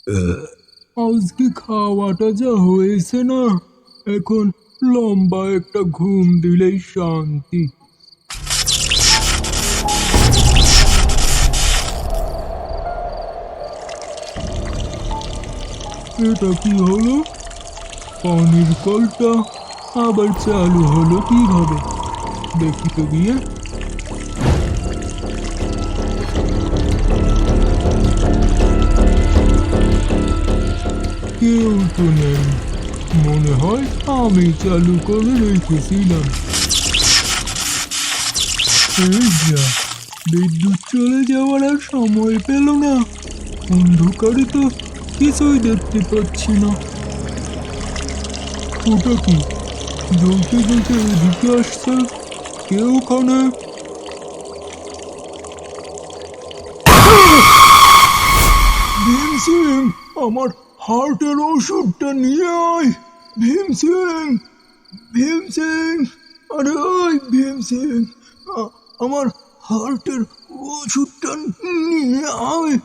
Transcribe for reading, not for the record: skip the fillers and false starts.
আজকে খাওয়াটা যা হয়েছে না, এখন লম্বা একটা ঘুম দিলেই শান্তি। এটা কি হলো? পানির কলটা আবার চালু হলো কিভাবে? দেখি তো গিয়ে। কেউ তো নেই, মনে হয় আমি চালু করে রেখেছিলাম। এই যা, বিদ্যুৎ চলে যাওয়ার আর সময় পেল না। অন্ধকারে তো কিছুই দেখতে পাচ্ছি না। ওটা কি জ্বলতে জ্বলতে এদিকে আসছে? কেউ ওখানে? ভীম সিং, আমার হার্টের ওষুধটা নিয়ে আয়। ভীম সিং, ভীম সিং, আরে ওই ভীম সিং, আমার হার্টের ওষুধটা নিয়ে আয়।